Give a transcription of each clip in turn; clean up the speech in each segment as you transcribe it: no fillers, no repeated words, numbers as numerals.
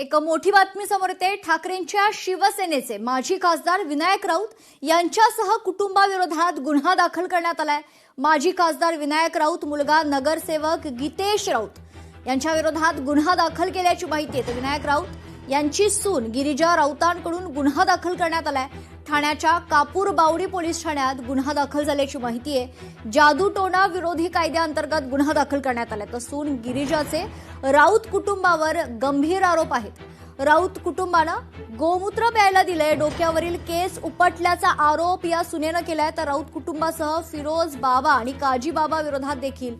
एक मोठी बातमी समोर येते। ठाकरेंच्या शिवसेनेचे माजी खासदार विनायक राऊत यांच्यासह कुटुंबाविरोधात गुन्हा दाखल करण्यात आलाय। माजी खासदार विनायक राऊत मुलगा नगरसेवक गीतेश राऊत यांच्या विरोधात गुन्हा दाखल केल्याची माहिती आहे। विनायक राऊत यांची सून गिरिजा राऊतांकडून गुन्हा दाखल करण्यात आलाय। ठाण्याच्या कापूर बावडी पोलीस ठाण्यात गुन्हा दाखल झाल्याची माहिती आहे। जादूटोणा विरोधी कायद्याअंतर्गत गुन्हा दाखल करण्यात आलाय। तर सून गिरिजाचे राऊत कुटुंबावर गंभीर आरोप आहेत। राऊत कुटुंबानं गोमूत्र प्यायला दिले, डोक्यावरील केस उपटल्याचा आरोप या सुनेनं केलाय। तर राऊत कुटुंबासह फिरोज बाबा आणि काजी बाबा विरोधात देखील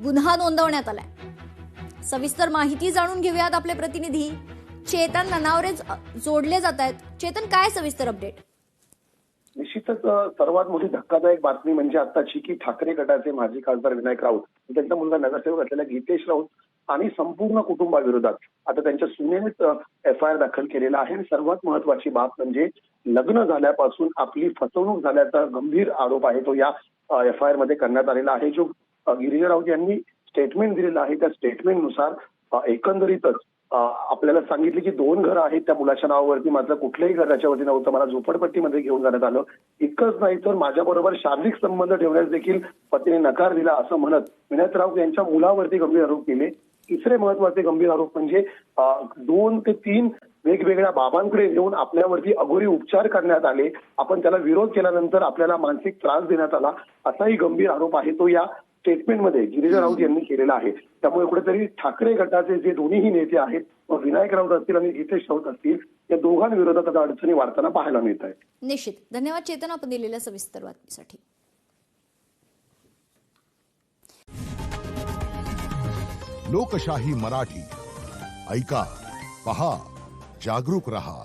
गुन्हा नोंदवण्यात आलाय। सविस्तर माहिती जाणून घेऊयात। आपले प्रतिनिधी चेतन ननावरे जोडले जात आहेत। चेतन, काय सविस्तर अपडेट? निश्चितच सर्वात मोठी धक्कादायक बातमी म्हणजे आताची की ठाकरे गटाचे माजी खासदार विनायक राऊत, त्यांचा मुलगा नगरसेवक असलेला गीतेश राऊत आणि संपूर्ण कुटुंबाविरोधात आता त्यांच्या सुनेनेच FIR दाखल केलेला आहे। सर्वात महत्वाची बाब म्हणजे लग्न झाल्यापासून आपली फसवणूक झाल्याचा गंभीर आरोप आहे तो या FIR मध्ये करण्यात आलेला आहे। जो गिरिजा राऊत यांनी स्टेटमेंट दिलेलं आहे त्या स्टेटमेंटनुसार एकंदरीतच आपल्याला सांगितले की 2 घरं आहेत त्या मुलाच्या नावावरती, मात्र कुठल्याही घर त्याच्यावरती नव्हतं। मला झोपडपट्टीमध्ये घेऊन जाण्यात आलं। इतकंच नाही तर माझ्याबरोबर शारीरिक संबंध ठेवण्यास देखील पतीने नकार दिला असं म्हणत विनायक राऊत यांच्या मुलावरती गंभीर आरोप केले। तिसरे महत्वाचे गंभीर आरोप म्हणजे 2 ते 3 वेगवेगळ्या बाबांकडे नेऊन आपल्यावरती अघोरी उपचार करण्यात आले। आपण त्याला विरोध केल्यानंतर आपल्याला मानसिक त्रास देण्यात आला असाही गंभीर आरोप आहे तो या स्टेटमेंटमध्ये गिरिजा राऊत यांनी केलेला आहे। त्यामुळे कुठेतरी ठाकरे गटाचे जे दोन्ही नेते आहेत, विनायक राऊत असतील आणि गीतेश राऊत असतील, या दोघांविरोधात आता अडचणी वाढताना पाहायला मिळत आहेत। निश्चित धन्यवाद चेतन, आपण दिलेल्या सविस्तर बातमीसाठी। लोकशाही मराठी ऐका, पहा, जागरूक रहा।